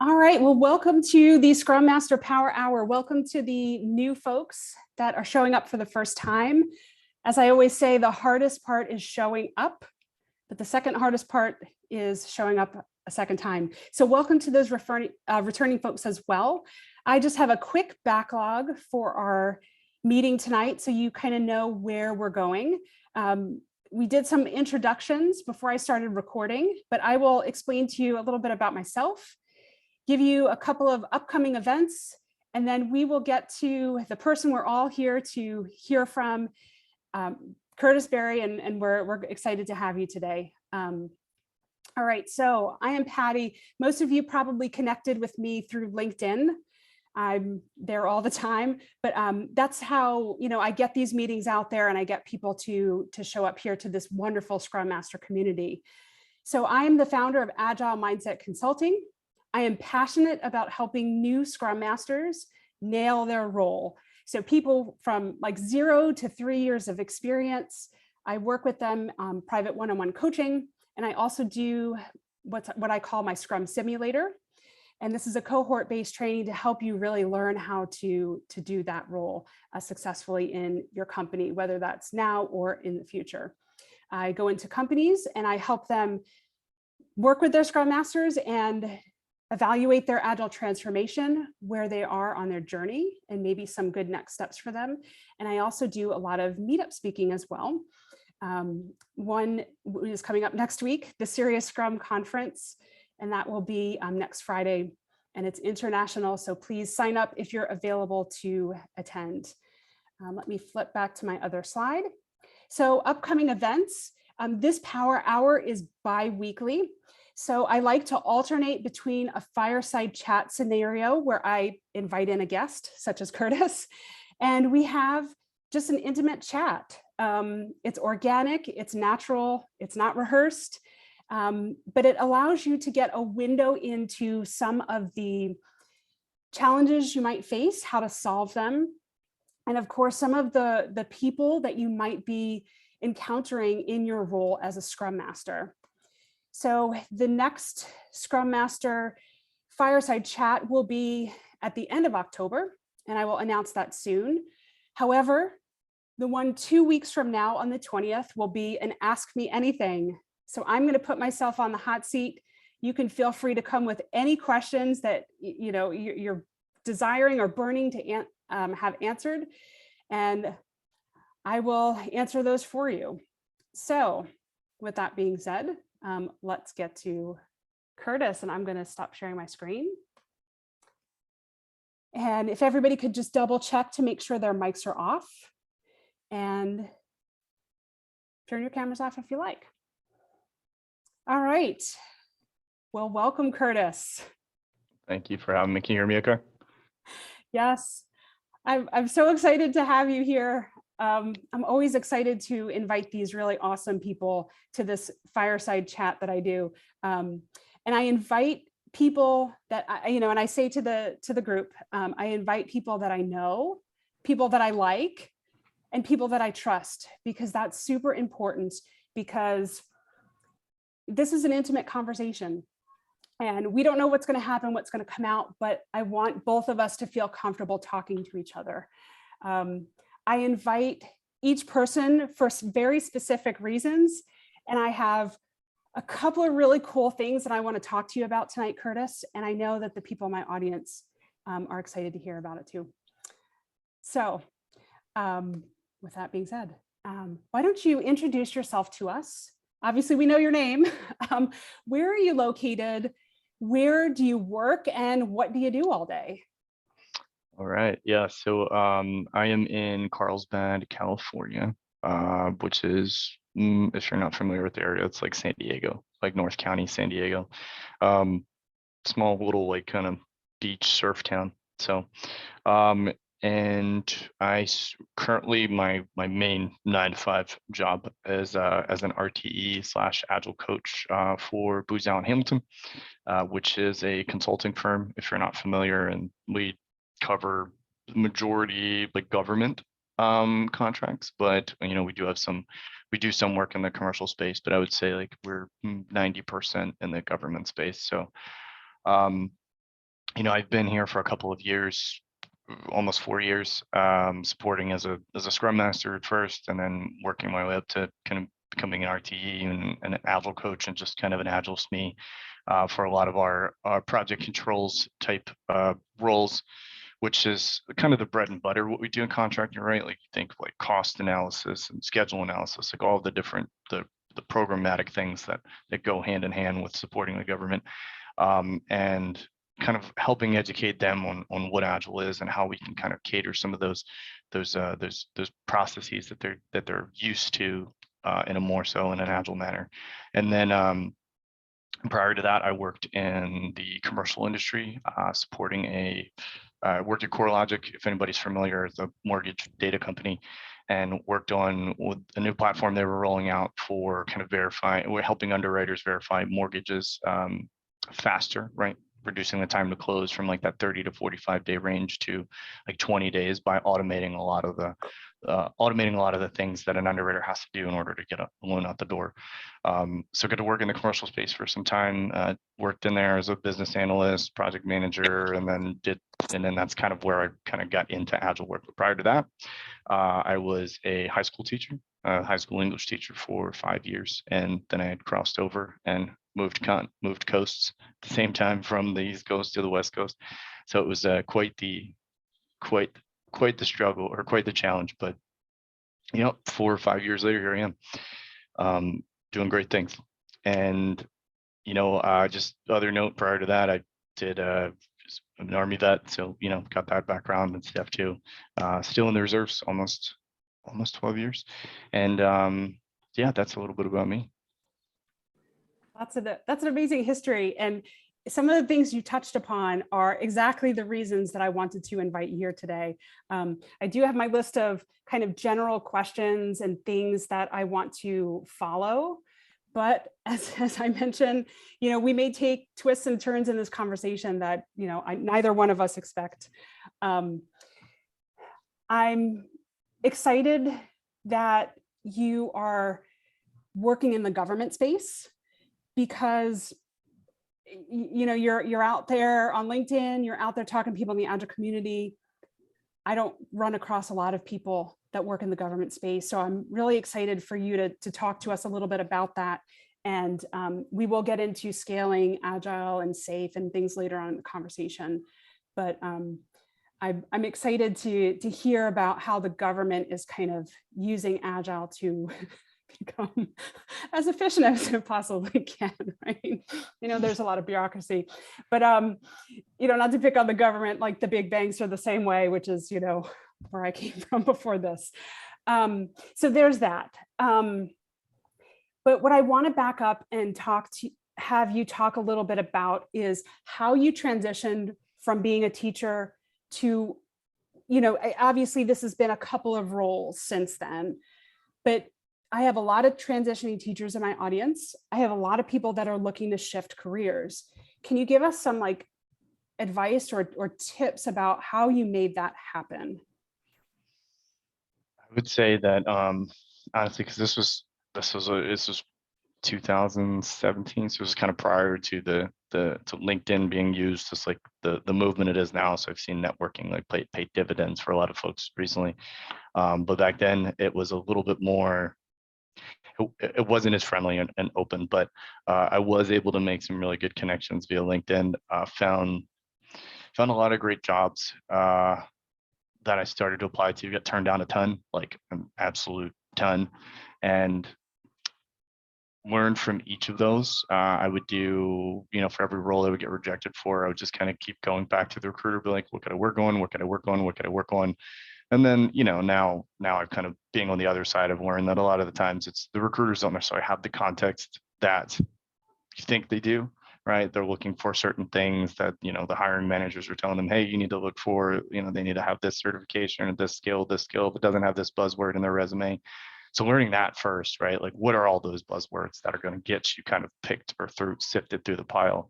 All right, well, welcome to the Scrum Master Power Hour. Welcome to the new folks that are showing up for the first time. As I always say, the hardest part is showing up, but the second hardest part is showing up a second time. So welcome to those returning folks as well. I just have a quick backlog for our meeting tonight, so you kind of know where we're going. We did some introductions before I started recording, but I will explain to you a little bit about myself, give you a couple of upcoming events, and then we will get to the person we're all here to hear from, Curtis Berry, and we're excited to have you today. All right, so I am Patty. Most of you probably connected with me through LinkedIn. I'm there all the time, but that's how I get these meetings out there, and I get people to show up here to this wonderful Scrum Master community. So I am the founder of Agile Mindset Consulting. I am passionate about helping new Scrum Masters nail their role. So people from like 0 to 3 years of experience. I work with them on private one-on-one coaching, and I also do what I call my Scrum Simulator. And this is a cohort-based training to help you really learn how to do that role successfully in your company, whether that's now or in the future. I go into companies and I help them work with their Scrum Masters and evaluate their Agile transformation, where they are on their journey, and maybe some good next steps for them. And I also do a lot of meetup speaking as well. One is coming up next week, the Serious Scrum Conference, and that will be next Friday, and it's international. So please sign up if you're available to attend. Let me flip back to my other slide. So upcoming events, this Power Hour is bi-weekly. So I like to alternate between a fireside chat scenario where I invite in a guest, such as Curtis, and we have just an intimate chat. It's organic, it's natural, it's not rehearsed, but it allows you to get a window into some of the challenges you might face, how to solve them, and of course, some of the people that you might be encountering in your role as a Scrum Master. So the next Scrum Master Fireside Chat will be at the end of October, and I will announce that soon. However, the one 2 weeks from now on the 20th will be an Ask Me Anything. So I'm going to put myself on the hot seat. You can feel free to come with any questions that you're desiring or burning to have answered, and I will answer those for you. So with that being said, let's get to Curtis, and I'm going to stop sharing my screen. And if everybody could just double check to make sure their mics are off, and turn your cameras off if you like. All right. Well, welcome, Curtis. Thank you for having me. Can you hear me okay? Yes, I'm so excited to have you here. I'm always excited to invite these really awesome people to this fireside chat that I do. And I invite people that and I say to the group, I invite people that I know, people that I like, and people that I trust, because that's super important, because this is an intimate conversation. And we don't know what's going to happen, what's going to come out, but I want both of us to feel comfortable talking to each other. I invite each person for very specific reasons, and I have a couple of really cool things that I want to talk to you about tonight, Curtis, and I know that the people in my audience are excited to hear about it too. So with that being said, why don't you introduce yourself to us? Obviously, we know your name. Where are you located? Where do you work, and what do you do all day? All right. Yeah. So I am in Carlsbad, California, which is, if you're not familiar with the area, it's like San Diego, like North County, San Diego. Small little like kind of beach surf town. So and currently my main 9-to-5 job is as an RTE/Agile coach for Booz Allen Hamilton, which is a consulting firm, if you're not familiar, and we cover the majority like government contracts, but we do some work in the commercial space, but I would say like we're 90% in the government space. So I've been here for a couple of years, almost 4 years, supporting as a Scrum Master at first, and then working my way up to kind of becoming an RTE and an Agile coach, and just kind of an Agile SME for a lot of our project controls type roles, which is kind of the bread and butter what we do in contracting, right? Like you think like cost analysis and schedule analysis, like all the different the programmatic things that go hand in hand with supporting the government, and kind of helping educate them on what Agile is and how we can kind of cater some of those processes that they're used to in a more so in an Agile manner. And then prior to that, I worked in the commercial industry, supporting worked at CoreLogic, if anybody's familiar, it's a mortgage data company, and worked on with a new platform they were rolling out for kind of we're helping underwriters verify mortgages faster, right? Reducing the time to close from like that 30 to 45 day range to like 20 days by automating a lot of the things that an underwriter has to do in order to get a loan out the door. So got to work in the commercial space for some time, worked in there as a business analyst, project manager, and then that's kind of where I kind of got into Agile work. But prior to that, I was a high school teacher, high school English teacher for 5 years. And then I had crossed over and moved coasts at the same time, from the East Coast to the West Coast. So it was quite the struggle, or quite the challenge. But 4 or 5 years later, here I am, doing great things. And just other note, prior to that, I did an Army vet, so got that background and stuff too. Still in the reserves, almost 12 years. And yeah, that's a little bit about me. That's an amazing history. And some of the things you touched upon are exactly the reasons that I wanted to invite you here today. I do have my list of kind of general questions and things that I want to follow. But as I mentioned, we may take twists and turns in this conversation that, neither one of us expect. I'm excited that you are working in the government space, because you're out there on LinkedIn, you're out there talking to people in the Agile community. I don't run across a lot of people that work in the government space. So I'm really excited for you to talk to us a little bit about that. And we will get into scaling Agile and SAFe and things later on in the conversation. But I'm excited to hear about how the government is kind of using Agile to become as efficient as it possibly can, right? There's a lot of bureaucracy, but not to pick on the government, like the big banks are the same way, which is, where I came from before this. So there's that. But what I want to back up and have you talk a little bit about is how you transitioned from being a teacher to, obviously this has been a couple of roles since then, but I have a lot of transitioning teachers in my audience. I have a lot of people that are looking to shift careers. Can you give us some advice or tips about how you made that happen? I would say that honestly, because this was 2017, so it was kind of prior to to LinkedIn being used as like the movement it is now. So I've seen networking pay dividends for a lot of folks recently, but back then it was a little bit more. It wasn't as friendly and open, but I was able to make some really good connections via LinkedIn. Found a lot of great jobs that I started to apply to. Got turned down a ton, like an absolute ton, and learned from each of those. I would do, for every role I would get rejected for, I would just kind of keep going back to the recruiter, be like, what could I work on? What could I work on? What could I work on? And then, now I've kind of being on the other side, I've learned that a lot of the times it's the recruiters don't necessarily have the context that you think they do, right? They're looking for certain things that, the hiring managers are telling them, hey, you need to look for, they need to have this certification or this skill, but doesn't have this buzzword in their resume. So learning that first, right? Like, what are all those buzzwords that are going to get you kind of picked or sifted through the pile?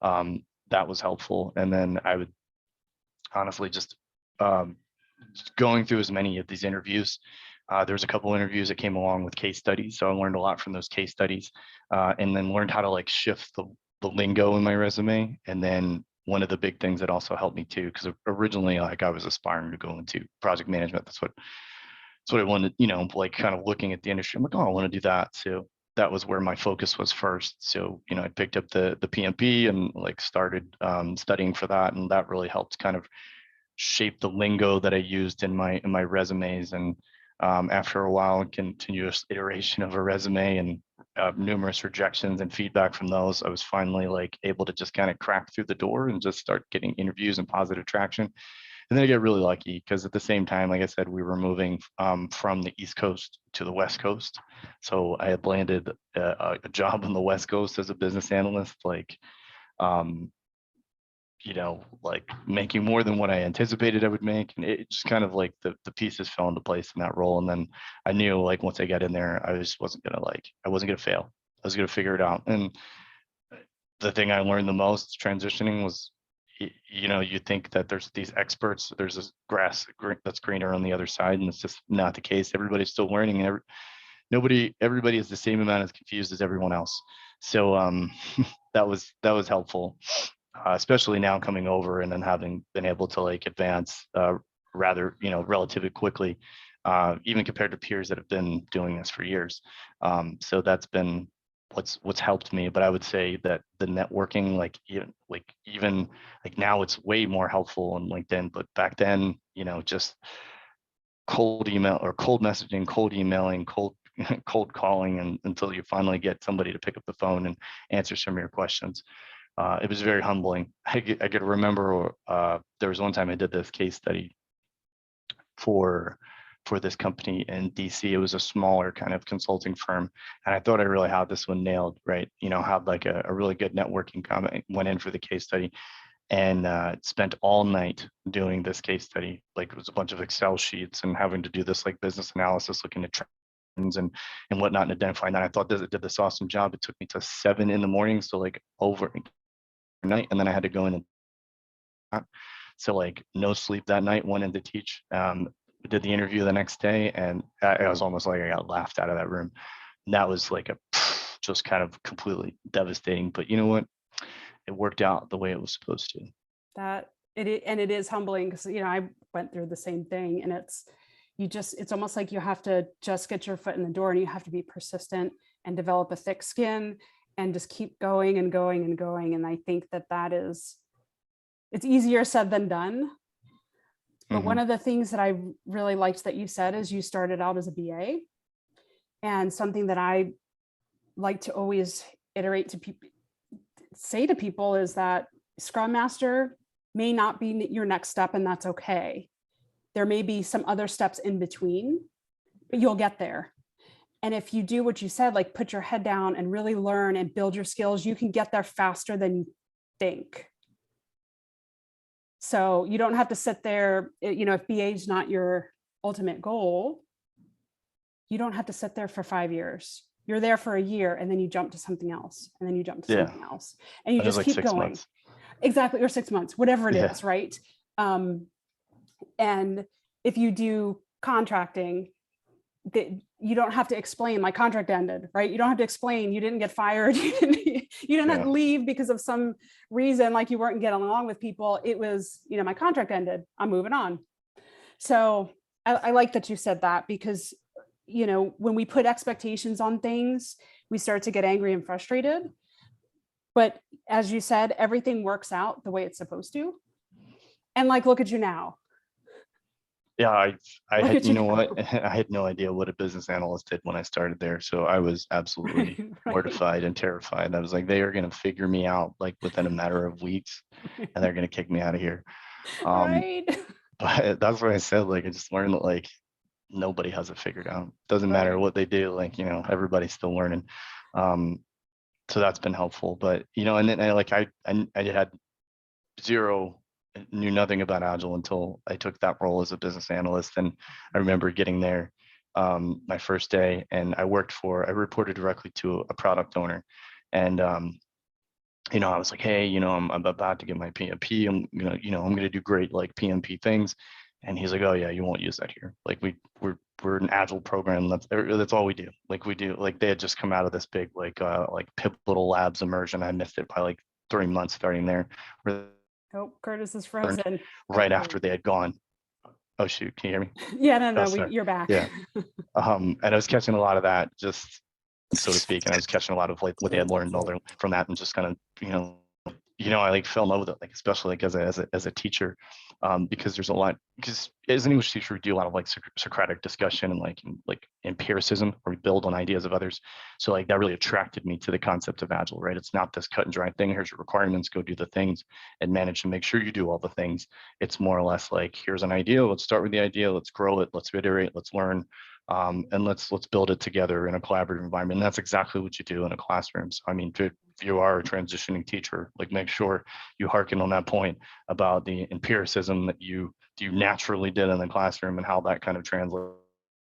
That was helpful. And then I would honestly just going through as many of these interviews. There's a couple interviews that came along with case studies. So I learned a lot from those case studies, and then learned how to shift the lingo in my resume, and then one of the big things that also helped me too, because originally like I was aspiring to go into project management. That's what I wanted, like kind of looking at the industry. I'm like, oh, I want to do that. So that was where my focus was first. So, I picked up the PMP and like started studying for that. And that really helped kind of shape the lingo that I used in my resumes. And after a while, continuous iteration of a resume and numerous rejections and feedback from those, I was finally like able to just kind of crack through the door and just start getting interviews and positive traction. And then I get really lucky because at the same time, like I said, we were moving from the East Coast to the West Coast. So I had landed a job on the West Coast as a business analyst, like, like making more than what I anticipated I would make. And it just kind of like the pieces fell into place in that role. And then I knew like once I got in there, I wasn't gonna fail. I was gonna figure it out. And the thing I learned the most transitioning was, you think that there's these experts, there's this grass that's greener on the other side, and it's just not the case. Everybody's still learning, and everybody is the same amount as confused as everyone else. So that was helpful, especially now coming over and then having been able to like advance rather, relatively quickly, even compared to peers that have been doing this for years. So that's been what's helped me. But I would say that the networking, even now it's way more helpful on LinkedIn, but back then, just cold email or cold messaging, cold emailing, cold calling, and until you finally get somebody to pick up the phone and answer some of your questions. It was very humbling. I could remember there was one time I did this case study for this company in DC. It was a smaller kind of consulting firm, and I thought I really had this one nailed, right? Had like a really good networking comment, went in for the case study, and spent all night doing this case study. Like it was a bunch of Excel sheets and having to do this like business analysis, looking at trends and whatnot, and identifying that. I thought it did this awesome job. It took me to 7 a.m, so like overnight, and then I had to go in and so like no sleep that night, went in to teach. Did the interview the next day, and it was almost like I got laughed out of that room. And that was like just kind of completely devastating. But you know what? It worked out the way it was supposed to. It is humbling because I went through the same thing, and it's almost like you have to just get your foot in the door, and you have to be persistent and develop a thick skin and just keep going and going and going. And I think it's easier said than done. But one of the things that I really liked that you said is you started out as a BA. And something that I like to always say to people is that Scrum Master may not be your next step, and that's okay. There may be some other steps in between, but you'll get there. And if you do what you said, like put your head down and really learn and build your skills, you can get there faster than you think. So you don't have to sit there, if BA is not your ultimate goal, you don't have to sit there for 5 years. You're there for a year, and then you jump to something else, and then you jump to something else, and you just like keep going. Months. Exactly, or 6 months, whatever it is, right? And if you do contracting, you don't have to explain my contract ended, right? You don't have to explain you didn't get fired, you didn't have to leave because of some reason, like you weren't getting along with people. It was, my contract ended, I'm moving on. So I like that you said that, because when we put expectations on things, we start to get angry and frustrated. But as you said, everything works out the way it's supposed to. And like, look at you now. Yeah, I had, what? I had no idea what a business analyst did when I started there. So I was absolutely mortified and terrified. I was like, they are going to figure me out like within a matter of weeks, and they're going to kick me out of here. Right. But that's what I said. Like, I just learned that like nobody has it figured out. Doesn't matter what they do. Like, everybody's still learning. So that's been helpful. But and then I had knew nothing about Agile until I took that role as a business analyst. And I remember getting there my first day, and I reported directly to a product owner. And I was like, hey, I'm about to get my PMP. I'm going to do great like PMP things. And he's like, oh yeah, you won't use that here. Like we're an Agile program. That's all we do. Like we do, like they had just come out of this big like pivotal labs immersion. I missed it by like 3 months starting there, where Oh, Curtis is frozen. Right Oh, after they had gone. Oh shoot, can you hear me? yeah, no, Oh, sorry. you're back. Yeah. And I was catching a lot of that, just so to speak, and I was catching a lot of like what they had learned from that, and just kind of, I like fell in love with it, like especially like as a teacher, because there's a lot, because as an English teacher, we do a lot of like Socratic discussion and like empiricism, where we build on ideas of others. So like that really attracted me to the concept of Agile, right? It's not this cut and dry thing. Here's your requirements, go do the things and manage to make sure you do all the things. It's more or less like, here's an idea. Let's start with the idea. Let's grow it. Let's iterate. Let's learn. And let's build it together in a collaborative environment. And that's exactly what you do in a classroom. So I mean, if you are a transitioning teacher, like make sure you hearken on that point about the empiricism that you naturally did in the classroom and how that kind of translates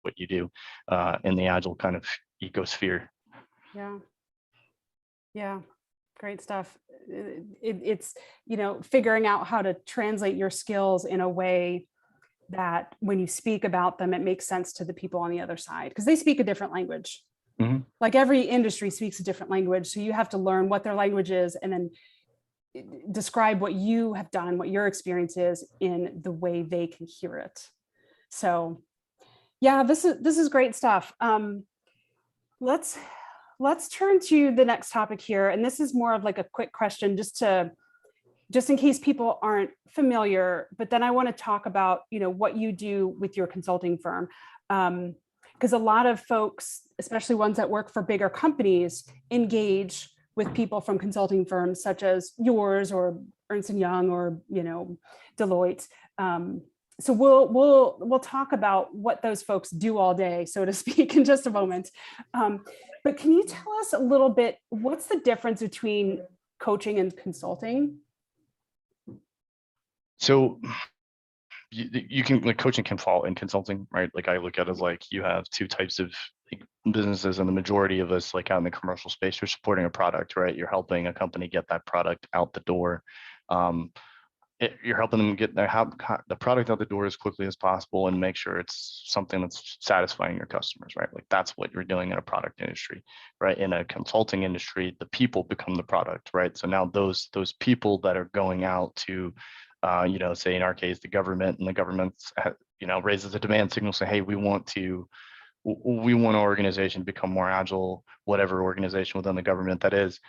what you do in the Agile kind of ecosphere. Yeah. Yeah. Great stuff. It's, figuring out how to translate your skills in a way that when you speak about them, it makes sense to the people on the other side, because they speak a different language. Mm-hmm. Like every industry speaks a different language. So you have to learn what their language is and then describe what you have done, what your experience is in the way they can hear it. So yeah, this is great stuff. Let's turn to the next topic here. And this is more of like a quick question, just in case people aren't familiar, but then I want to talk about, what you do with your consulting firm. Because a lot of folks, especially ones that work for bigger companies, engage with people from consulting firms such as yours or Ernst & Young or, Deloitte. So we'll talk about what those folks do all day, so to speak, in just a moment. But can you tell us a little bit, what's the difference between coaching and consulting? So you can, like, coaching can fall in consulting, right? Like I look at it as like you have two types of businesses, and the majority of us, like out in the commercial space, you're supporting a product, right? You're helping a company get that product out the door. You're helping them get the product out the door as quickly as possible and make sure it's something that's satisfying your customers, right? Like that's what you're doing in a product industry, right? In a consulting industry, the people become the product, right? So now those people that are going out to, say in our case, the government, and the government, raises a demand signal, say, hey, we want our organization to become more agile, whatever organization within the government that is.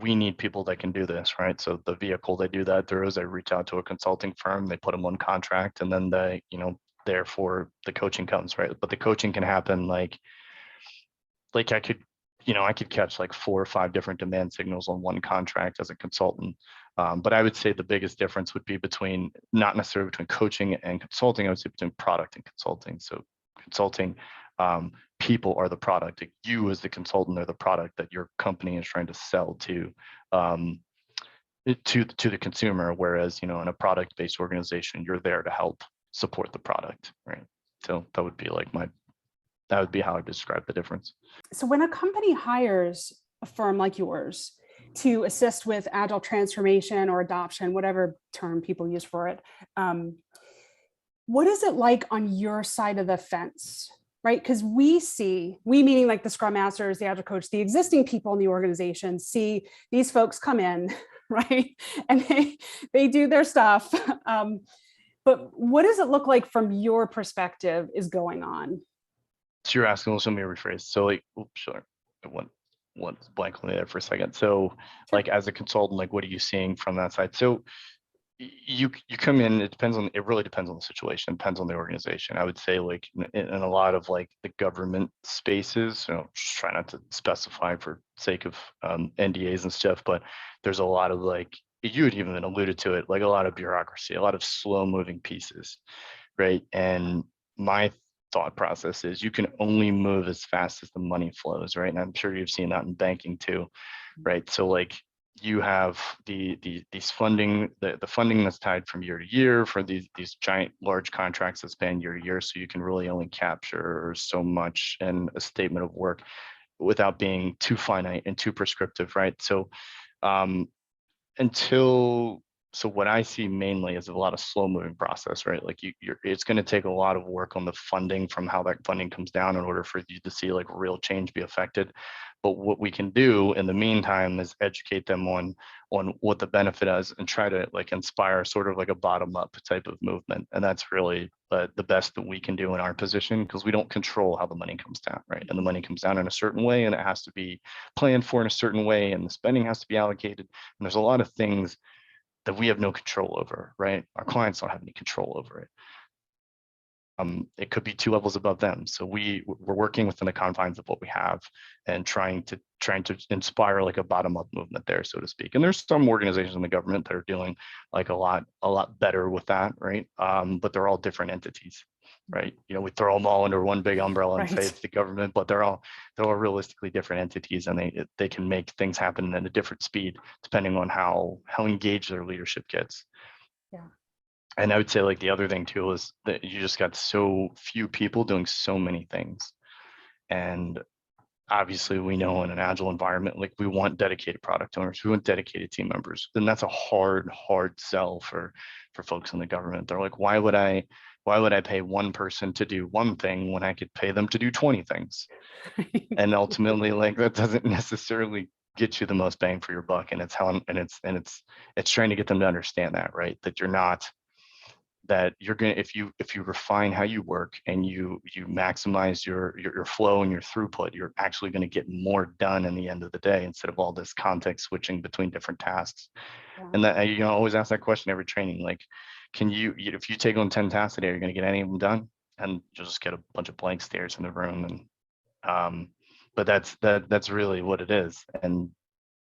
We need people that can do this, right? So the vehicle they do that through is they reach out to a consulting firm, they put them on contract, and then therefore the coaching comes, right? But the coaching can happen like I could catch like 4 or 5 different demand signals on one contract as a consultant. But I would say the biggest difference would be not necessarily between coaching and consulting, I would say between product and consulting. So consulting, people are the product. Like you as the consultant are the product that your company is trying to sell to the consumer. Whereas, in a product-based organization, you're there to help support the product, right? So that would be how I describe the difference. So when a company hires a firm like yours to assist with agile transformation or adoption, whatever term people use for it, what is it like on your side of the fence? Right? Because we meaning like the Scrum Masters, the Agile coach, the existing people in the organization see these folks come in, right? And they do their stuff. But what does it look like from your perspective is going on? So you're asking, let me rephrase. So sure. I went blank on me there for a second. So like as a consultant, like what are you seeing from that side? So you come in, it really depends on the situation, depends on the organization. I would say like in a lot of like the government spaces, just try not to specify for sake of NDAs and stuff, but there's a lot of like, you had even alluded to it, like a lot of bureaucracy, a lot of slow moving pieces, right? And my thought process is you can only move as fast as the money flows, right? And I'm sure you've seen that in banking too, right? So like you have these funding, the funding that's tied from year to year for these giant large contracts that span year to year. So you can really only capture so much in a statement of work without being too finite and too prescriptive, right? So so what I see mainly is a lot of slow moving process, right? Like it's going to take a lot of work on the funding from how that funding comes down in order for you to see like real change be affected. But what we can do in the meantime is educate them on what the benefit is and try to like inspire sort of like a bottom up type of movement. And that's really the best that we can do in our position, because we don't control how the money comes down, right? And the money comes down in a certain way, and it has to be planned for in a certain way, and the spending has to be allocated. And there's a lot of things that we have no control over, right? Our clients don't have any control over it. It could be 2 levels above them. So we're working within the confines of what we have and trying to inspire like a bottom up movement there, so to speak. And there's some organizations in the government that are doing like a lot better with that, right? But they're all different entities, right? You know, we throw them all under one big umbrella and say it's the government, but they're all realistically different entities, and they can make things happen at a different speed depending on how engaged their leadership gets. Yeah. And I would say like the other thing too is that you just got so few people doing so many things. And obviously we know in an agile environment, like we want dedicated product owners, we want dedicated team members. Then that's a hard sell for folks in the government. They're like, why would I pay one person to do one thing when I could pay them to do 20 things? And ultimately, like that doesn't necessarily get you the most bang for your buck. And it's trying to get them to understand that, right? That you're going to, if you refine how you work and you maximize your flow and your throughput, you're actually going to get more done in the end of the day, instead of all this context switching between different tasks. Yeah. And that, you know, always ask that question every training, like, if you take on 10 tasks today, you're going to get any of them done? And you'll just get a bunch of blank stares in the room. And but that's really what it is. And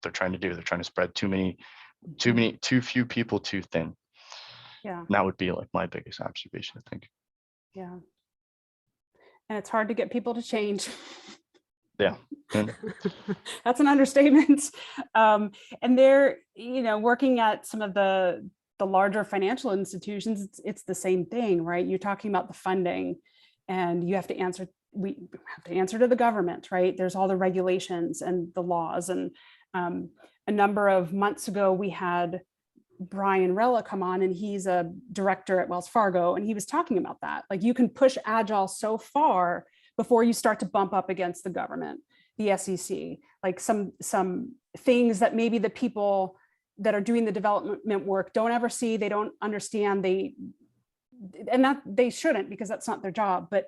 they're trying to spread too few people too thin. Yeah. And that would be like my biggest observation, I think. Yeah. And it's hard to get people to change. Yeah. That's an understatement. And they're, you know, working at some of the larger financial institutions, it's the same thing, right? You're talking about the funding, and we have to answer to the government, right? There's all the regulations and the laws. And a number of months ago, we had Brian Rella come on, and he's a director at Wells Fargo, and he was talking about that. Like, you can push Agile so far before you start to bump up against the government, the SEC, like some things that maybe the people that are doing the development work don't ever see, they don't understand, and that they shouldn't, because that's not their job, but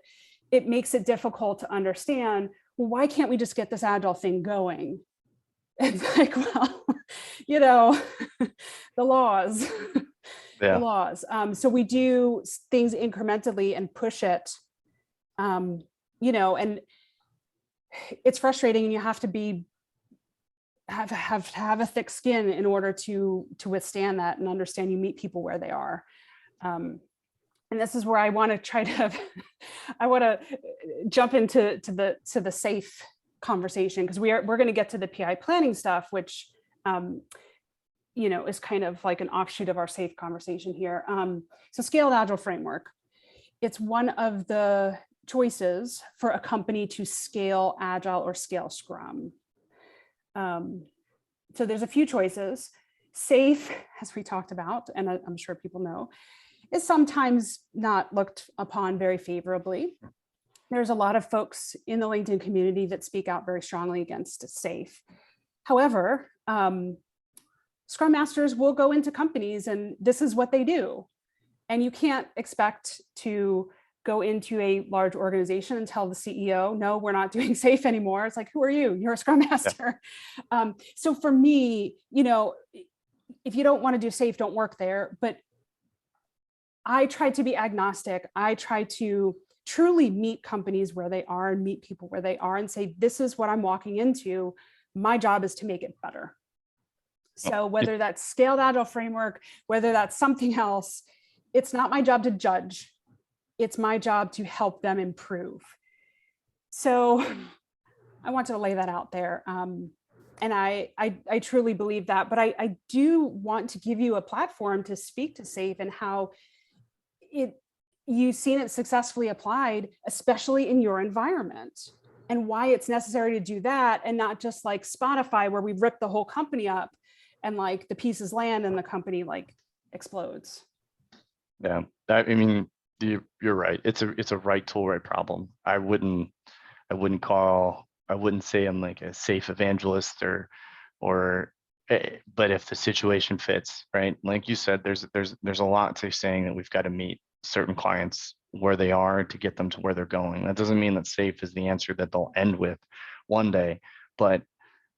it makes it difficult to understand, well, why can't we just get this Agile thing going? It's like, well, you know, the laws, yeah. the laws. So we do things incrementally and push it, you know, and it's frustrating, and you have to have a thick skin in order to withstand that and understand. You meet people where they are. And this is where I want to try to, I want to jump into the safe conversation, because we're going to get to the PI planning stuff, which you know, is kind of like an offshoot of our safe conversation here. So scaled Agile framework, it's one of the choices for a company to scale Agile or scale Scrum. So there's a few choices. Safe, as we talked about, and I'm sure people know, is sometimes not looked upon very favorably. There's a lot of folks in the LinkedIn community that speak out very strongly against safe. However, Scrum Masters will go into companies, and this is what they do. And you can't expect to go into a large organization and tell the CEO, no, we're not doing safe anymore. It's like, who are you? You're a Scrum Master. Yeah. So for me, you know, if you don't want to do safe, don't work there. But I try to be agnostic. I try to truly meet companies where they are and meet people where they are and say, this is what I'm walking into. My job is to make it better. So whether that's scaled Agile framework, whether that's something else, it's not my job to judge. It's my job to help them improve. So I want to lay that out there. And I truly believe that, but I do want to give you a platform to speak to SAFE and how you've seen it successfully applied, especially in your environment, and why it's necessary to do that, and not just like Spotify, where we rip the whole company up and like the pieces land and the company like explodes. Yeah, I mean, you're right. It's a right tool, right problem. I wouldn't call I wouldn't say I'm like a safe evangelist or but if the situation fits, right? Like you said, there's a lot to saying that we've got to meet certain clients where they are to get them to where they're going. That doesn't mean that safe is the answer that they'll end with one day, but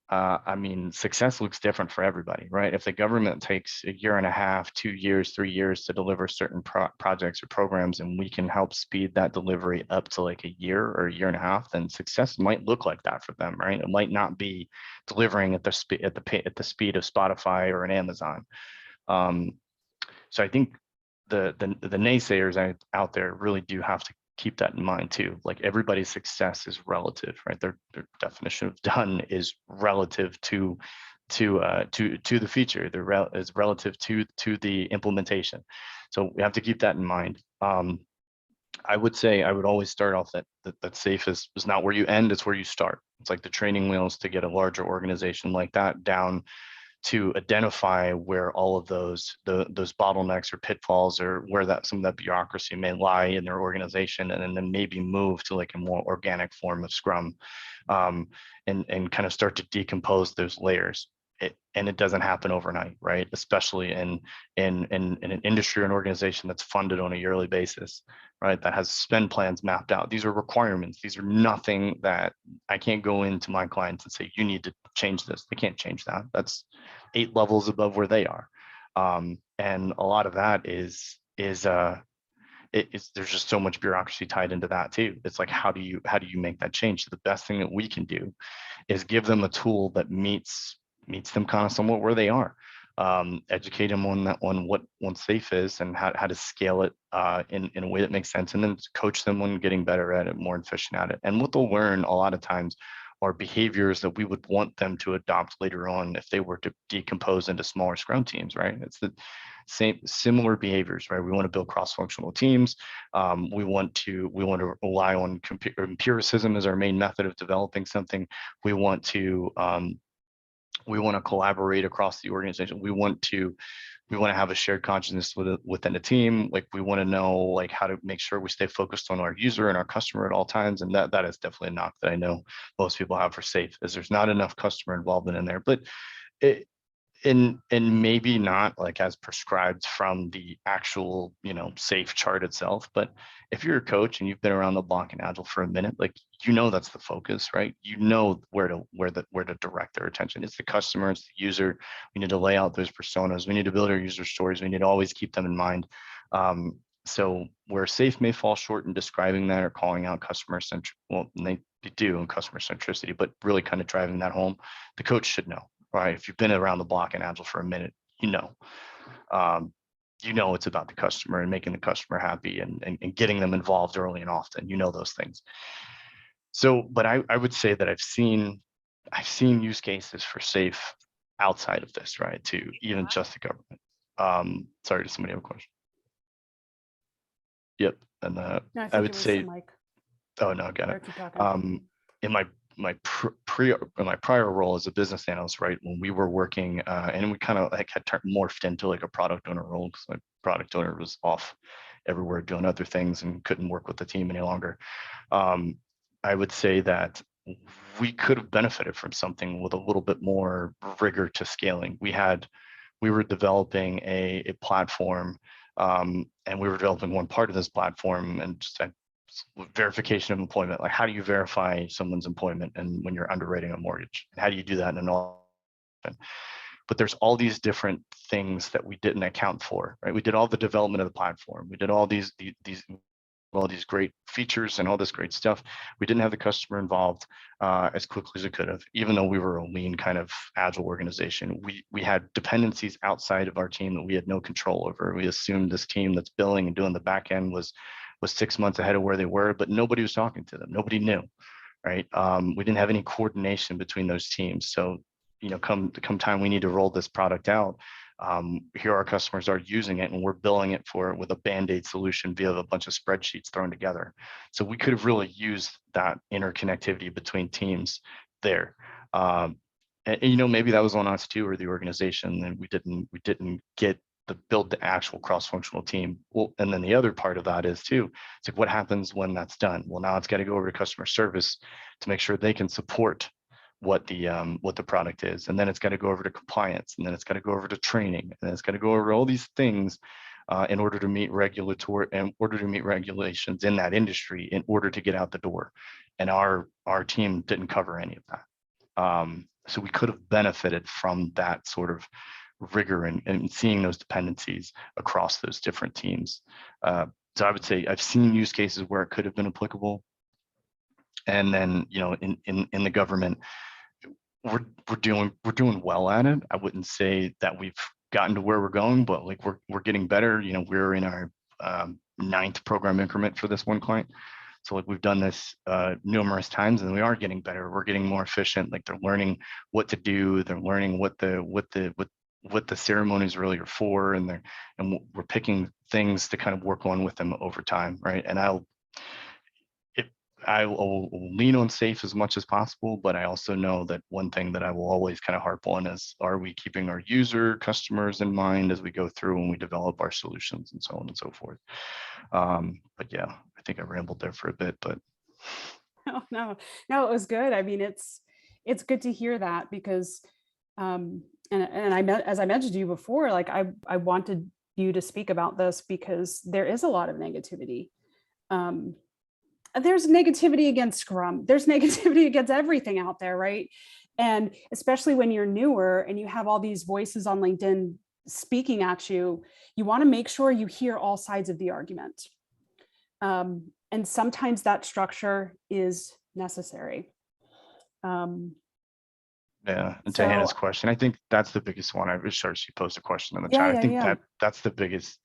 I mean, success looks different for everybody, right? If the government takes a year and a half, 2 years, 3 years to deliver certain projects or programs, and we can help speed that delivery up to like a year or a year and a half, then success might look like that for them, right? It might not be delivering at the at the speed of Spotify or an Amazon. Um, so I think the naysayers out there really do have to keep that in mind too. Like everybody's success is relative, right? Their definition of done is relative to the feature. Is relative to the implementation. So we have to keep that in mind. I would say I would always start off that safe is not where you end, it's where you start. It's like the training wheels to get a larger organization like that down to identify where all of those bottlenecks or pitfalls or where that some of that bureaucracy may lie in their organization, and then maybe move to like a more organic form of Scrum, and kind of start to decompose those layers. And it doesn't happen overnight, right? Especially in an industry or an organization that's funded on a yearly basis, right? That has spend plans mapped out. These are requirements. These are nothing that I can't go into my clients and say, you need to change this. They can't change that. That's 8 levels above where they are. And a lot of that is there's just so much bureaucracy tied into that too. It's like, how do you make that change? So the best thing that we can do is give them a tool that meets them kind of somewhat where they are. Educate them on what safe is and how to scale it in a way that makes sense, and then coach them on getting better at it, more efficient at it. And what they'll learn a lot of times are behaviors that we would want them to adopt later on if they were to decompose into smaller Scrum teams, right? It's the similar behaviors, right? We want to build cross-functional teams. We want to rely on empiricism as our main method of developing something. We want to collaborate across the organization. We want to have a shared consciousness within a team. Like we want to know like how to make sure we stay focused on our user and our customer at all times. And that is definitely a knock that I know most people have for safe, is there's not enough customer involvement in there. But it, and maybe not like as prescribed from the actual safe chart itself, but if you're a coach and you've been around the block in Agile for a minute, like that's the focus, right? Where to direct their attention. It's the customer, it's the user. We need to lay out those personas. We need to build our user stories. We need to always keep them in mind. So where safe may fall short in describing that or calling out customer centric, well, they do in customer centricity, but really kind of driving that home, the coach should know. Right? If you've been around the block in Agile for a minute, it's about the customer and making the customer happy and getting them involved early and often. Those things. So, but I would say that I've seen use cases for safe outside of this, right? To even just the government. Sorry, does somebody have a question? Yep, and No, I would say. Oh no, got it. In my prior role as a business analyst, right, when we were working and we kind of like had morphed into like a product owner role, because my product owner was off everywhere doing other things and couldn't work with the team any longer. I would say that we could have benefited from something with a little bit more rigor to scaling. We were developing a platform, and we were developing one part of this platform, and just verification of employment. Like, how do you verify someone's employment and when you're underwriting a mortgage? How do you do that in an auction? But there's all these different things that we didn't account for, right? We did all the development of the platform. We did all these great features and all this great stuff. We didn't have the customer involved as quickly as it could have, even though we were a lean kind of Agile organization. We had dependencies outside of our team that we had no control over. We assumed this team that's billing and doing the back end was 6 months ahead of where they were, but nobody was talking to them. Nobody knew, right? We didn't have any coordination between those teams. So, come time we need to roll this product out, here our customers are using it and we're billing it with a Band-Aid solution via a bunch of spreadsheets thrown together. So we could have really used that interconnectivity between teams there. And maybe that was on us too, or the organization, and we didn't get build the actual cross-functional team. Well, and then the other part of that is too, it's like what happens when that's done? Well, now it's got to go over to customer service to make sure they can support what the product is, and then it's got to go over to compliance, and then it's got to go over to training, and then it's got to go over all these things in order to meet regulations in that industry in order to get out the door. And our team didn't cover any of that. So we could have benefited from that sort of rigor and seeing those dependencies across those different teams. So I would say I've seen use cases where it could have been applicable. And then, you know, in the government, we're doing well at it. I wouldn't say that we've gotten to where we're going, but like we're getting better. You know, we're in our 9th program increment for this one client. So like we've done this numerous times, and we are getting better. We're getting more efficient. Like they're learning what to do. They're learning what the ceremonies really are for, and we're picking things to kind of work on with them over time, right? And I will lean on safe as much as possible, but I also know that one thing that I will always kind of harp on is, are we keeping our customers in mind as we go through and we develop our solutions and so on and so forth. But yeah, I think I rambled there for a bit, but. Oh, no, it was good. I mean, it's good to hear that, because, and as I mentioned to you before, like I wanted you to speak about this because there is a lot of negativity. There's negativity against Scrum. There's negativity against everything out there, right? And especially when you're newer and you have all these voices on LinkedIn speaking at you, you want to make sure you hear all sides of the argument. And sometimes that structure is necessary. Yeah, and to Hannah's question, I think that's the biggest one. I wish she posed a question in the chat. I think that's the biggest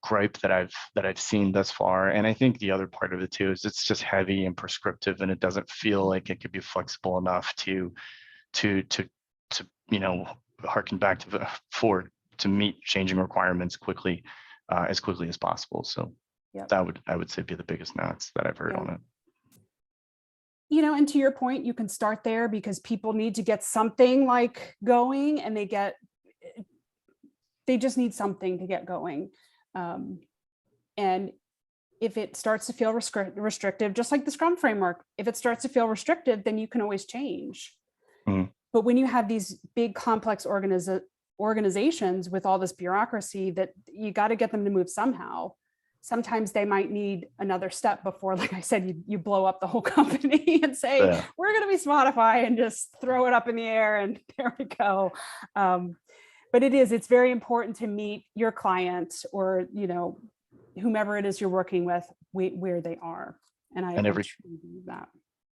gripe that I've seen thus far. And I think the other part of it too is it's just heavy and prescriptive, and it doesn't feel like it could be flexible enough to you know, harken back to meet changing requirements quickly, as quickly as possible. So I would say be the biggest knocks that I've heard on it. You know, and to your point, you can start there because people need to get something like going, and they just need something to get going. And if it starts to feel restrictive, just like the Scrum framework, if it starts to feel restrictive, then you can always change. Mm-hmm. But when you have these big, complex organizations with all this bureaucracy, that you got to get them to move somehow. Sometimes they might need another step before, like I said, you blow up the whole company and say, we're going to be Spotify, and just throw it up in the air, and there we go. But it's very important to meet your client, or, you know, whomever it is you're working with, where they are. And I truly believe that.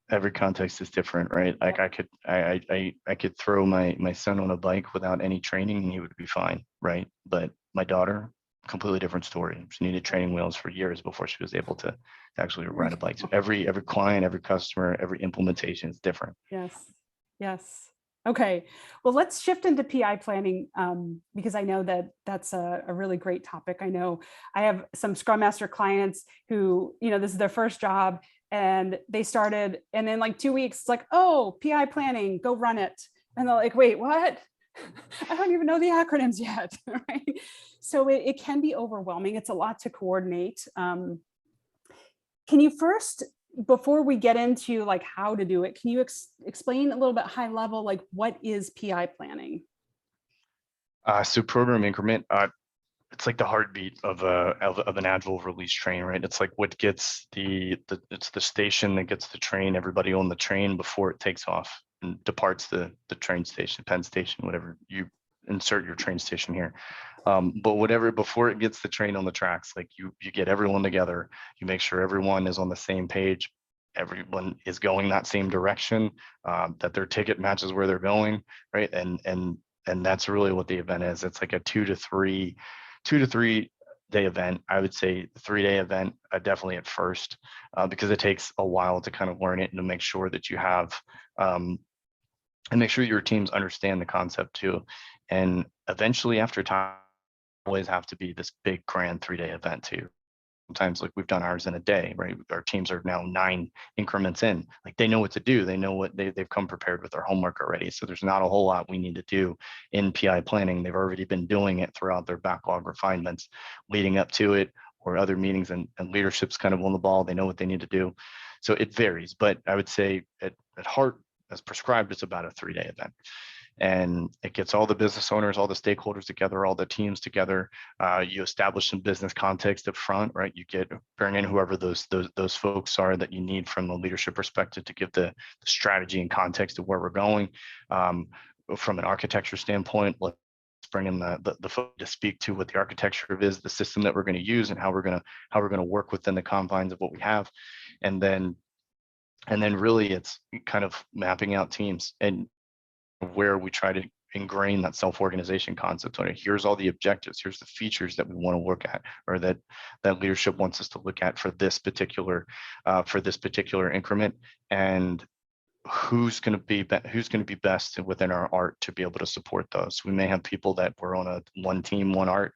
Every context is different, right? Like I could throw my son on a bike without any training and he would be fine, right? But my daughter, completely different story. She needed training wheels for years before she was able to actually ride a bike. So every client, every customer, every implementation is different. Yes. Okay, well, let's shift into PI planning, because I know that's a really great topic. I know I have some Scrum Master clients who, you know, this is their first job, and they started, and in like 2 weeks, it's like, oh, PI planning, go run it. And they're like, wait, what? I don't even know the acronyms yet, right? So it can be overwhelming. It's a lot to coordinate. Can you first, before we get into like how to do it, can you explain a little bit high level, like what is PI planning? So program increment, it's like the heartbeat of an Agile release train, right? It's like what gets it's the station that gets the train, everybody on the train before it takes off and departs the train station, Penn Station, whatever you insert your train station here. But whatever, before it gets the train on the tracks, like you get everyone together, you make sure everyone is on the same page, everyone is going that same direction, that their ticket matches where they're going, right? And that's really what the event is. It's like a 2 to 3 day event. I would say 3-day event, definitely at first, because it takes a while to kind of learn it and to make sure that you have, and make sure your teams understand the concept too. And eventually after time, always have to be this big grand 3-day event too. sometimes like we've done ours in a day, right? Our teams are now 9 increments in, like they know what to do. They know what they've come prepared with their homework already. So there's not a whole lot we need to do in PI planning. They've already been doing it throughout their backlog refinements leading up to it, or other meetings, and leadership's kind of on the ball. They know what they need to do. So it varies, but I would say at heart, as prescribed, it's about a 3-day event. And it gets all the business owners, all the stakeholders together, all the teams together. You establish some business context up front, right? You bring in whoever those folks are that you need from a leadership perspective to give the strategy and context of where we're going. From an architecture standpoint, let's bring in the folk to speak to what the architecture is, the system that we're going to use, and how we're going to work within the confines of what we have, and then really it's kind of mapping out teams and where we try to ingrain that self-organization concept on it. Here's all the objectives. Here's the features that we want to look at, or that leadership wants us to look at for this particular increment, and who's going to be best within our art to be able to support those. We may have people that were on one team, one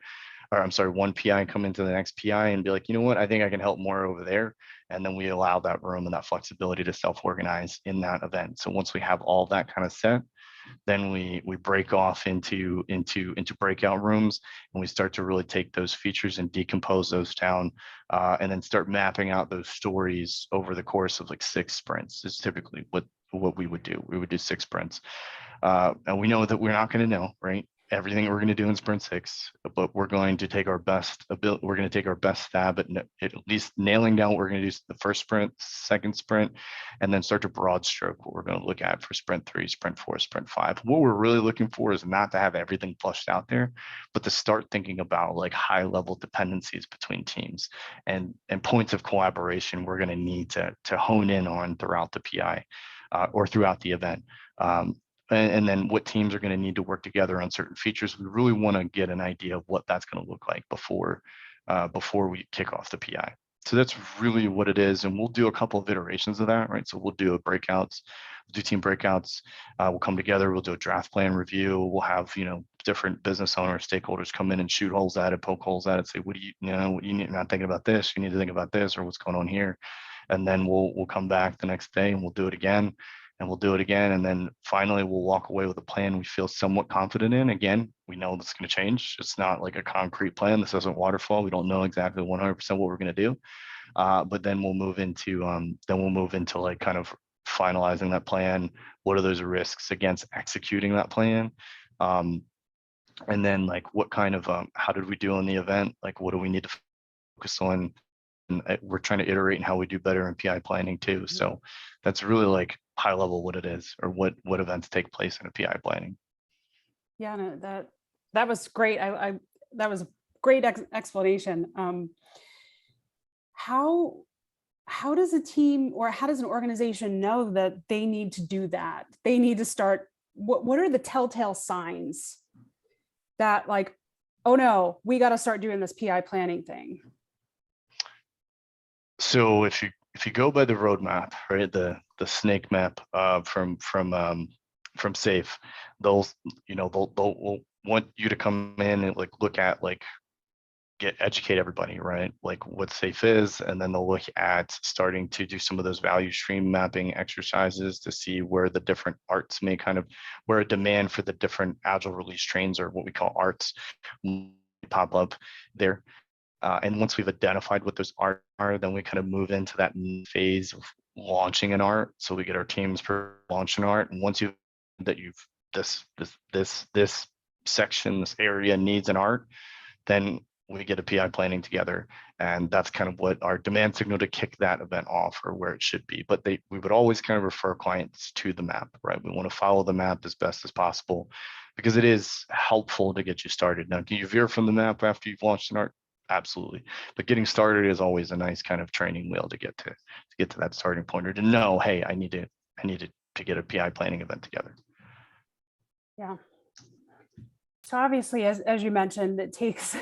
PI come into the next PI and be like, you know what, I think I can help more over there. And then we allow that room and that flexibility to self-organize in that event. So once we have all that kind of set, then we break off into breakout rooms, and we start to really take those features and decompose those down, and then start mapping out those stories over the course of like 6 sprints. Is typically what we would do. We would do 6 sprints, and we know that we're not going to know, right, everything we're going to do in sprint 6, but we're going to take our best stab at least nailing down what we're going to do the first sprint, second sprint, and then start to broad stroke what we're going to look at for sprint 3, sprint 4, sprint 5. What we're really looking for is not to have everything flushed out there, but to start thinking about like high level dependencies between teams and points of collaboration we're going to need to hone in on throughout the PI, or throughout the event. And then what teams are going to need to work together on certain features. We really want to get an idea of what that's going to look like before we kick off the PI. So that's really what it is. And we'll do a couple of iterations of that, right? So we'll do team breakouts. We'll come together, we'll do a draft plan review. We'll have, different business owners, stakeholders come in and shoot holes at it, poke holes at it, say, what do you need? You're not thinking about this, you need to think about this, or what's going on here. And then we'll come back the next day and we'll do it again. And we'll do it again. And then finally, we'll walk away with a plan we feel somewhat confident in. Again, we know this is going to change. It's not like a concrete plan. This isn't waterfall. We don't know exactly 100% what we're going to do. But then we'll move into like kind of finalizing that plan. What are those risks against executing that plan? And then like what kind of, how did we do in the event? Like, what do we need to focus on? And we're trying to iterate in how we do better in PI planning too. So that's really like high level what it is, or what events take place in a PI planning. Yeah, no, that was great. That was a great explanation. How does a team, or how does an organization know that they need to do that? They need to start. What are the telltale signs that like, oh no, we got to start doing this PI planning thing? So if you go by the roadmap, right, the snake map from SAFe, they'll want you to come in and like look at like educate everybody, right? Like what SAFe is, and then they'll look at starting to do some of those value stream mapping exercises to see where the different arts may kind of, where a demand for the different agile release trains, or what we call arts, pop up there. And once we've identified what those art are, then we kind of move into that phase of launching an art. So we get our teams per launch an art. And once this section, this area needs an art, then we get a PI planning together. And that's kind of what our demand signal to kick that event off, or where it should be. But we would always kind of refer clients to the map, right? We want to follow the map as best as possible, because it is helpful to get you started. Now, can you veer from the map after you've launched an art? Absolutely. But getting started is always a nice kind of training wheel to get to that starting point, or to know, hey, I need to get a PI planning event together. Yeah. So obviously, as you mentioned, it takes,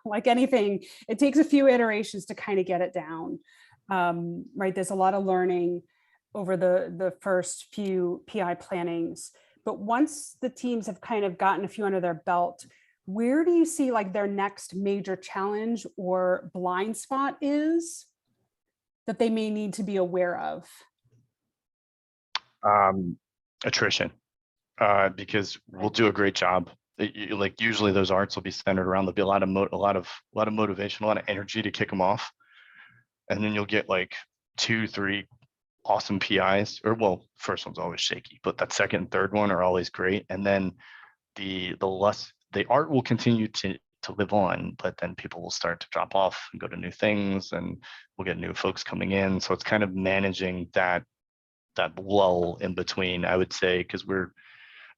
like anything, it takes a few iterations to kind of get it down. Right. There's a lot of learning over the first few PI plannings. But once the teams have kind of gotten a few under their belt, where do you see like their next major challenge or blind spot is that they may need to be aware of? Attrition, because we'll do a great job. Like usually those arts will be centered around, there'll be a lot of motivation, a lot of energy to kick them off. And then you'll get like 2, 3 awesome PIs, or well, first one's always shaky, but that second and third one are always great. And then the art will continue to live on, but then people will start to drop off and go to new things, and we'll get new folks coming in. So it's kind of managing that lull in between, I would say, because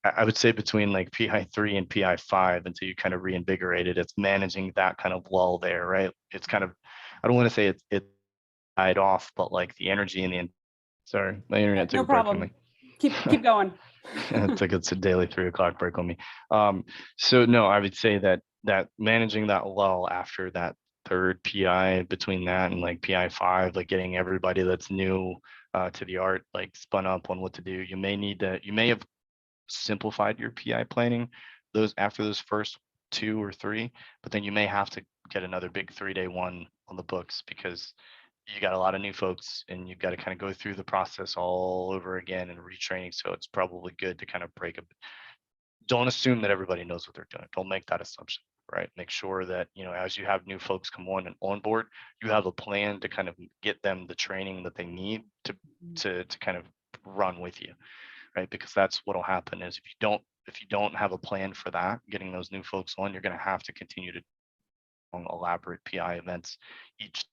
I would say between like PI 3 and PI 5 until you kind of reinvigorate it. It's managing that kind of lull there, right? It's kind of, I don't want to say it died off, but like the energy and sorry, my internet took No a break on problem. me. Keep going. It's a daily 3 o'clock break on me. So no, I would say that managing that lull after that third PI, between that and like PI 5, like getting everybody that's new to the art like spun up on what to do. You may have simplified your PI planning after those first 2 or 3, but then you may have to get another big 3-day one on the books, because you got a lot of new folks and you've got to kind of go through the process all over again and retraining. So it's probably good to kind of don't assume that everybody knows what they're doing. Don't make that assumption, right? Make sure that, as you have new folks come on and on board, you have a plan to kind of get them the training that they need to kind of run with you, right? Because that's what'll happen is if you don't have a plan for that, getting those new folks on, you're going to have to continue to do elaborate PI events each.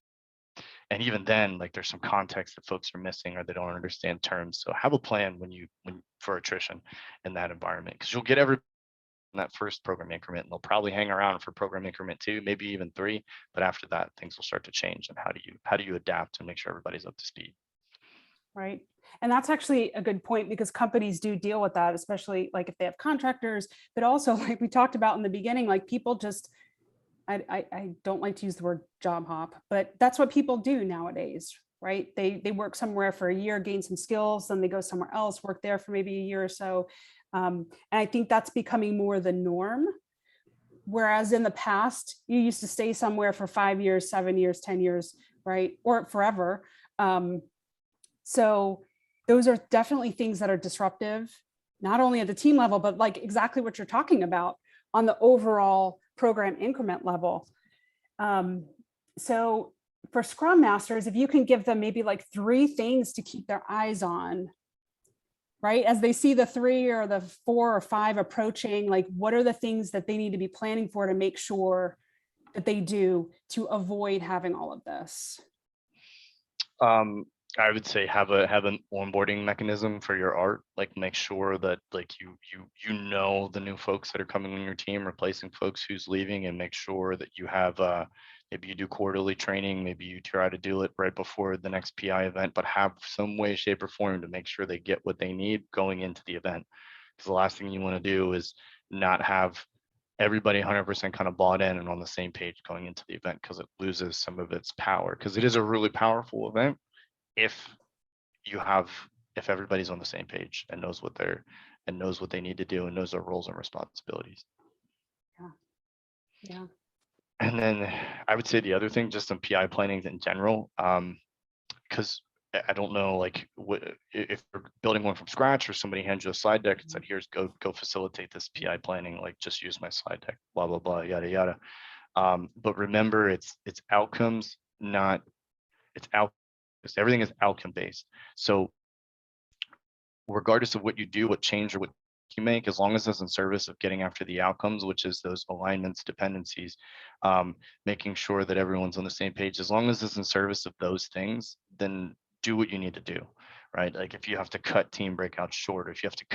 And even then, like there's some context that folks are missing or they don't understand terms. So have a plan when for attrition in that environment, because you'll get every in that first program increment, and they'll probably hang around for program increment 2, maybe even 3. But after that, things will start to change. And how do you adapt and make sure everybody's up to speed? Right. And that's actually a good point, because companies do deal with that, especially like if they have contractors, but also like we talked about in the beginning, like people just, I don't like to use the word job hop, but that's what people do nowadays, right? They work somewhere for a year, gain some skills, then they go somewhere else, work there for maybe a year or so. And I think that's becoming more the norm. Whereas in the past, you used to stay somewhere for 5 years, 7 years, 10 years, right? Or forever. So those are definitely things that are disruptive, not only at the team level, but like exactly what you're talking about on the overall program increment level. So for Scrum Masters, if you can give them maybe like 3 things to keep their eyes on, right? As they see the 3 or the 4 or 5 approaching, like what are the things that they need to be planning for to make sure that they do to avoid having all of this? I would say have an onboarding mechanism for your art. Like make sure that like you know the new folks that are coming on your team, replacing folks who's leaving, and make sure that you have maybe you do quarterly training, maybe you try to do it right before the next PI event, but have some way, shape, or form to make sure they get what they need going into the event. Because the last thing you want to do is not have everybody 100% kind of bought in and on the same page going into the event, because it loses some of its power. Because it is a really powerful event if everybody's on the same page and knows what they need to do and knows their roles and responsibilities. Yeah. And then I would say the other thing, just on PI planning in general, because I don't know, like if you're building one from scratch or somebody hands you a slide deck and said, here's go facilitate this PI planning, like just use my slide deck, blah, blah, blah, yada, yada. But remember, it's outcomes, not it's out. Everything is outcome based. So regardless of what you do, what change or what you make, as long as it's in service of getting after the outcomes, which is those alignments, dependencies, making sure that everyone's on the same page, as long as it's in service of those things, then do what you need to do, right? Like if you have to cut team breakouts short, or if you have to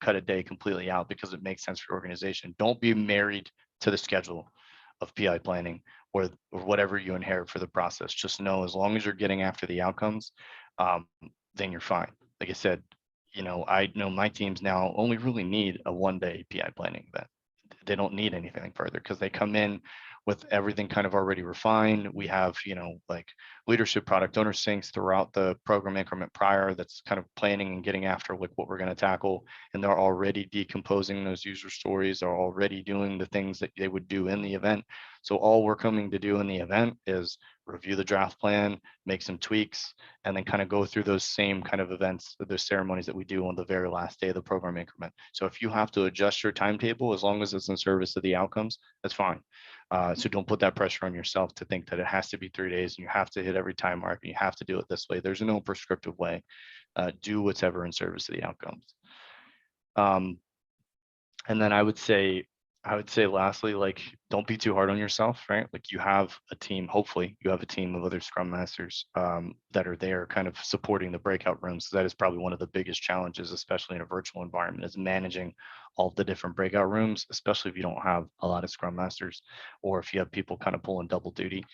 cut a day completely out because it makes sense for your organization, don't be married to the schedule of PI planning or whatever you inherit for the process. Just know, as long as you're getting after the outcomes, then you're fine. Like I said, I know my teams now only really need a 1-day PI planning event. They don't need anything further because they come in with everything kind of already refined. We have, like leadership product owner syncs throughout the program increment prior that's kind of planning and getting after like what we're going to tackle. And they're already decomposing those user stories, are already doing the things that they would do in the event. So all we're coming to do in the event is review the draft plan, make some tweaks, and then kind of go through those same kind of events, those ceremonies that we do on the very last day of the program increment. So if you have to adjust your timetable, as long as it's in service of the outcomes, that's fine. So don't put that pressure on yourself to think that it has to be 3 days and you have to hit every time mark and you have to do it this way. There's no prescriptive way. Do whatever in service of the outcomes. And then I would say lastly, like, don't be too hard on yourself, right? Like you have a team, hopefully you have a team of other Scrum Masters that are there kind of supporting the breakout rooms. That is probably one of the biggest challenges, especially in a virtual environment, is managing all the different breakout rooms, especially if you don't have a lot of Scrum Masters or if you have people kind of pulling double duty.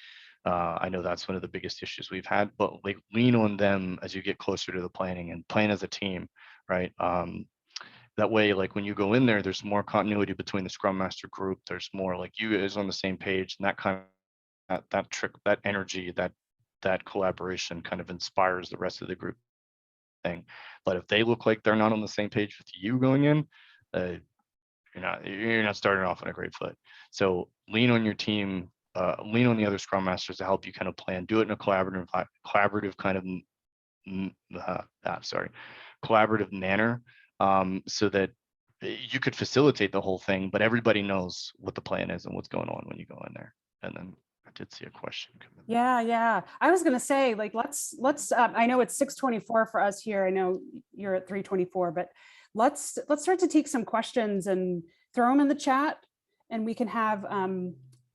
I know that's one of the biggest issues we've had, but like lean on them as you get closer to the planning and plan as a team, right? That way, like when you go in there, there's more continuity between the Scrum Master group. There's more like you guys on the same page, and that kind of that energy, that collaboration kind of inspires the rest of the group thing. But if they look like they're not on the same page with you going in, you're not starting off on a great foot. So lean on your team, lean on the other Scrum Masters to help you kind of plan. Do it in a collaborative kind of collaborative manner. So that you could facilitate the whole thing, but everybody knows what the plan is and what's going on when you go in there. And then I did see a question come in. Yeah. I was going to say, like, let's. I know it's 6:24 for us here. I know you're at 3:24, but let's start to take some questions and throw them in the chat, and we can have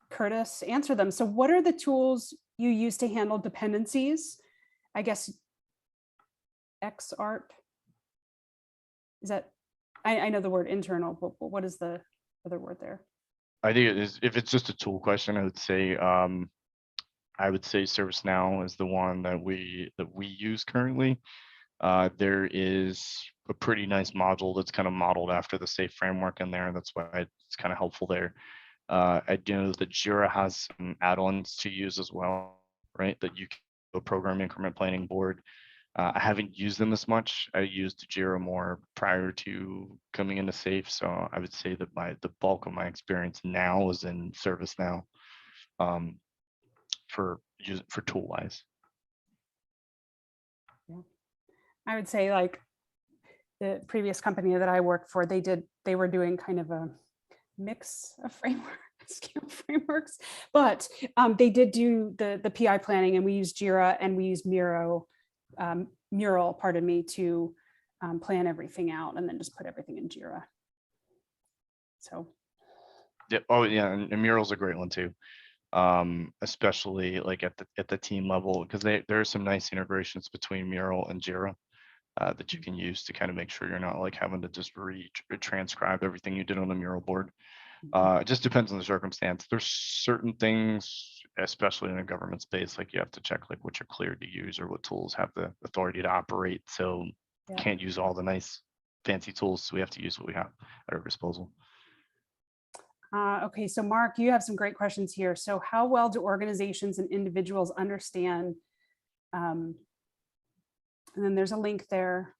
Curtis answer them. So, what are the tools you use to handle dependencies? I guess XArt. Is that, I know the word internal, but what is the other word there? I think it is, if it's just a tool question, I would say ServiceNow is the one that we use currently. There is a pretty nice module that's kind of modeled after the SAFe framework in there. That's why it's kind of helpful there. I do know that Jira has some add-ons to use as well, right? That you can do a program increment planning board. I haven't used them as much. I used Jira more prior to coming into SAFe. So I would say that the bulk of my experience now is in ServiceNow for tool wise. Yeah. I would say, like, the previous company that I worked for, they were doing kind of a mix of frameworks, but they did do the PI planning, and we used Jira and we used Mural, pardon me, to plan everything out and then just put everything in Jira. So. Yeah. Oh yeah, and Mural's a great one too. Especially like at the team level, because there are some nice integrations between Mural and Jira that you can use to kind of make sure you're not like having to just transcribe everything you did on the Mural board. It just depends on the circumstance. There's certain things, especially in a government space, like you have to check like what you're cleared to use or what tools have the authority to operate. So can't use all the nice fancy tools. So we have to use what we have at our disposal. Okay, so Mark, you have some great questions here. So how well do organizations and individuals understand? And then there's a link there.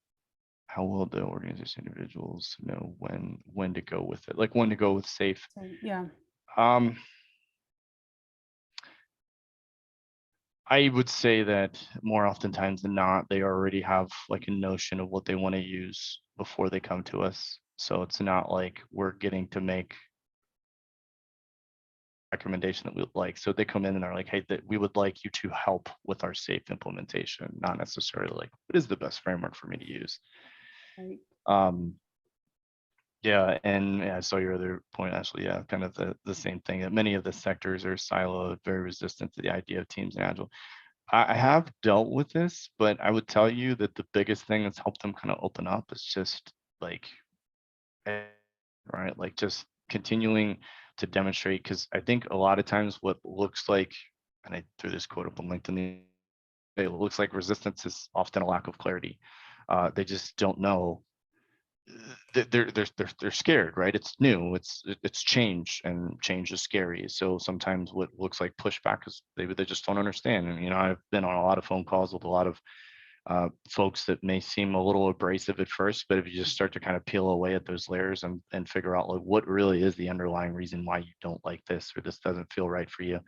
How will the organization individuals know when to go with it? Like when to go with SAFe? So, yeah. I would say that more oftentimes than not, they already have like a notion of what they want to use before they come to us. So it's not like we're getting to make recommendation that we would like. So they come in and are like, hey, that we would like you to help with our SAFe implementation, not necessarily like, what is the best framework for me to use? Right. Yeah, and I saw your other point, Ashley. Yeah, kind of the same thing, that many of the sectors are siloed, very resistant to the idea of teams and agile. I have dealt with this, but I would tell you that the biggest thing that's helped them kind of open up is just like, right, like just continuing to demonstrate, because I think a lot of times what looks like, and I threw this quote up on LinkedIn, it looks like resistance is often a lack of clarity. They just don't know they're scared, right? It's new, it's change, and change is scary. So sometimes what looks like pushback is they just don't understand. And I've been on a lot of phone calls with a lot of folks that may seem a little abrasive at first, but if you just start to kind of peel away at those layers and figure out like what really is the underlying reason why you don't like this or this doesn't feel right for you,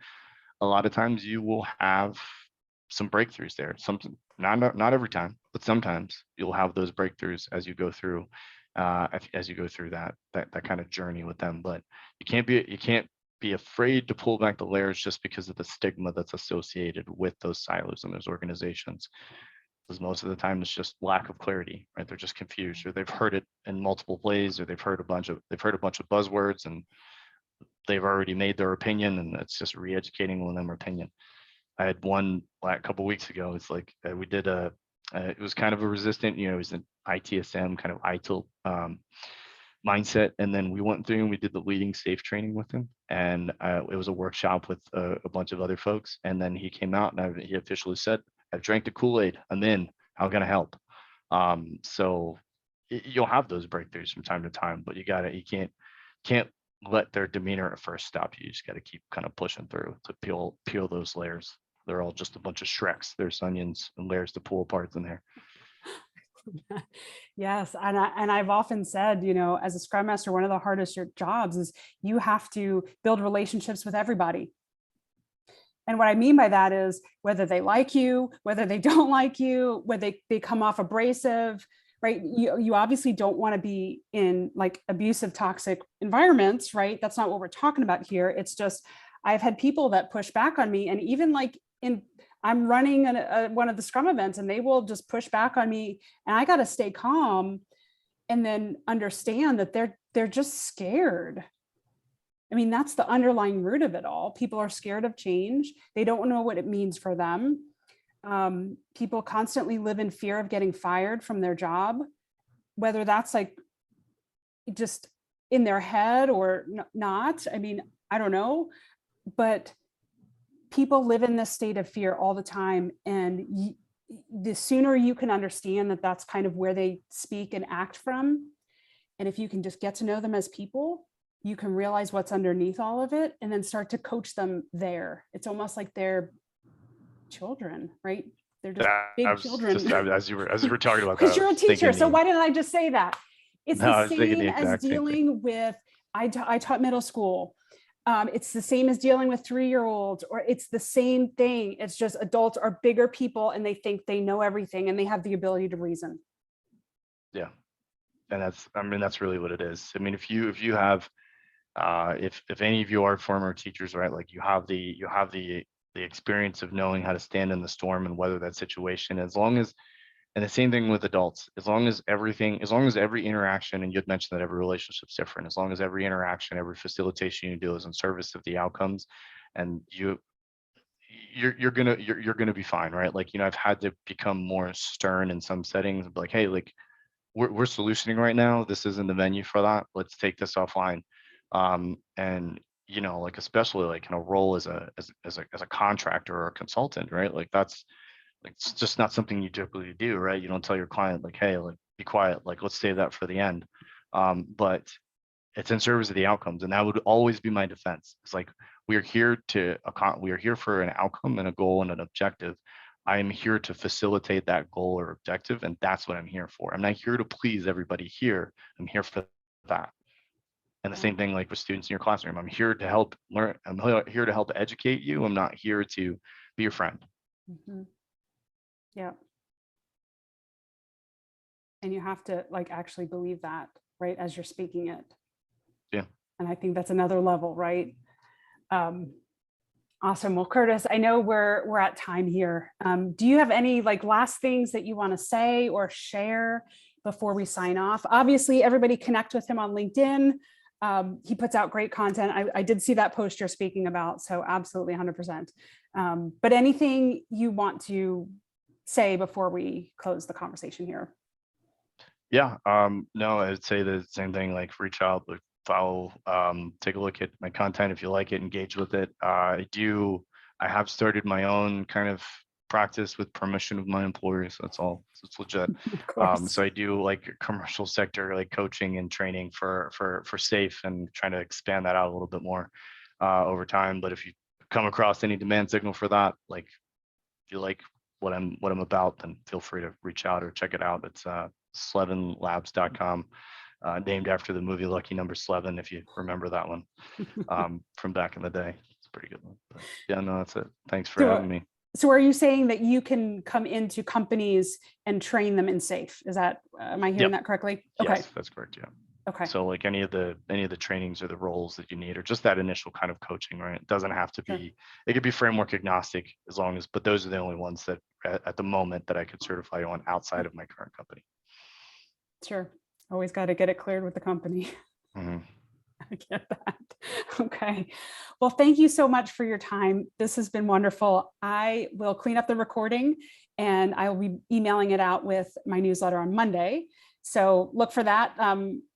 a lot of times you will have some breakthroughs there. Something, not every time, but sometimes you'll have those breakthroughs as you go through that kind of journey with them. But you can't be afraid to pull back the layers just because of the stigma that's associated with those silos and those organizations. Because most of the time it's just lack of clarity, right? They're just confused, or they've heard it in multiple ways, or they've heard a bunch of buzzwords, and they've already made their opinion, and it's just re-educating on their opinion. I had one a couple weeks ago. It's like we did it was kind of a resistant, it was an ITSM kind of ITIL mindset. And then we went through and we did the leading safe training with him. And it was a workshop with a bunch of other folks. And then he came out and he officially said, I've drank the Kool-Aid. I'm in. How can I help? So you'll have those breakthroughs from time to time, but you can't let their demeanor at first stop you. You just got to keep kind of pushing through to peel those layers. They're all just a bunch of Shreks. There's onions and layers to pull apart in there. Yes, and I've often said, as a Scrum Master, one of the hardest jobs is you have to build relationships with everybody. And what I mean by that is whether they like you, whether they don't like you, whether they come off abrasive, right? You obviously don't want to be in like abusive, toxic environments, right? That's not what we're talking about here. It's just, I've had people that push back on me, and even like I'm running one of the Scrum events and they will just push back on me, and I got to stay calm and then understand that they're just scared. I mean, that's the underlying root of it all. People are scared of change. They don't know what it means for them. People constantly live in fear of getting fired from their job, whether that's like just in their head or not. I mean, I don't know, but people live in this state of fear all the time. And the sooner you can understand that that's kind of where they speak and act from, and if you can just get to know them as people, you can realize what's underneath all of it and then start to coach them there. It's almost like they're children, right? They're just big children. Just, as you were talking about that, because you're a teacher. So why didn't I just say that? It's the same as dealing with, I taught middle school. It's the same as dealing with 3-year-olds, or it's the same thing. It's just adults are bigger people and they think they know everything and they have the ability to reason. Yeah. And that's really what it is. I mean, if you have, if any of you are former teachers, right, like you have the experience of knowing how to stand in the storm and weather that situation, and the same thing with adults, as long as every interaction, and you'd mentioned that every relationship's different, as long as every interaction, every facilitation you do is in service of the outcomes, and you're gonna be fine, right? Like, I've had to become more stern in some settings, like, hey, like, we're solutioning right now. This isn't the venue for that. Let's take this offline. And like, especially like in a role as a contractor or a consultant, right? Like, that's like, it's just not something you typically do, right? You don't tell your client like, hey, like, be quiet, like, let's save that for the end. But it's in service of the outcomes, and that would always be my defense. It's like, we are here for an outcome and a goal and an objective. I am here to facilitate that goal or objective, and that's what I'm here for. I'm not here to please everybody here. I'm here for that. And the same thing, like with students in your classroom, I'm here to help learn. I'm here to help educate you. I'm not here to be your friend. Mm-hmm. Yeah. And you have to like actually believe that, right, as you're speaking it. Yeah. And I think that's another level, right? Awesome. Well, Curtis, I know we're at time here. Do you have any like last things that you want to say or share before we sign off? Obviously, everybody connect with him on LinkedIn. He puts out great content. I did see that post you're speaking about, so absolutely 100%. But anything you want to say before we close the conversation here? Yeah. No, I'd say the same thing, like reach out, like follow, take a look at my content. If you like it, engage with it. I have started my own kind of practice with permission of my employers. That's all. So it's legit. Of course. So I do like commercial sector, like coaching and training for SAFe, and trying to expand that out a little bit more over time. But if you come across any demand signal for that, like if you like what I'm about, then feel free to reach out or check it out. It's slevenlabs.com, named after the movie Lucky Number Slevin, if you remember that one from back in the day. It's a pretty good one. But yeah, no, that's it. Thanks for having me. So are you saying that you can come into companies and train them in SAFe? Is that, am I hearing that correctly? Okay. Yes, that's correct. Yeah. Okay. So like any of the trainings or the roles that you need, or just that initial kind of coaching, right? It doesn't have to be, it could be framework agnostic as long as, but those are the only ones that at the moment that I could certify you on outside of my current company. Sure. Always got to get it cleared with the company. Mm-hmm. I get that. Okay. Well, thank you so much for your time. This has been wonderful. I will clean up the recording and I will be emailing it out with my newsletter on Monday. So look for that.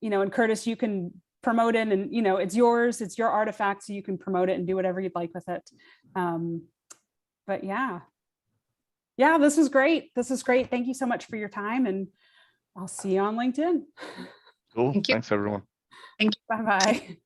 You know, and Curtis, you can promote it, and, you know, it's yours, it's your artifact, so you can promote it and do whatever you'd like with it. But yeah, this was great. This is great. Thank you so much for your time, and I'll see you on LinkedIn. Cool. Thanks, everyone. Thank you. Bye-bye.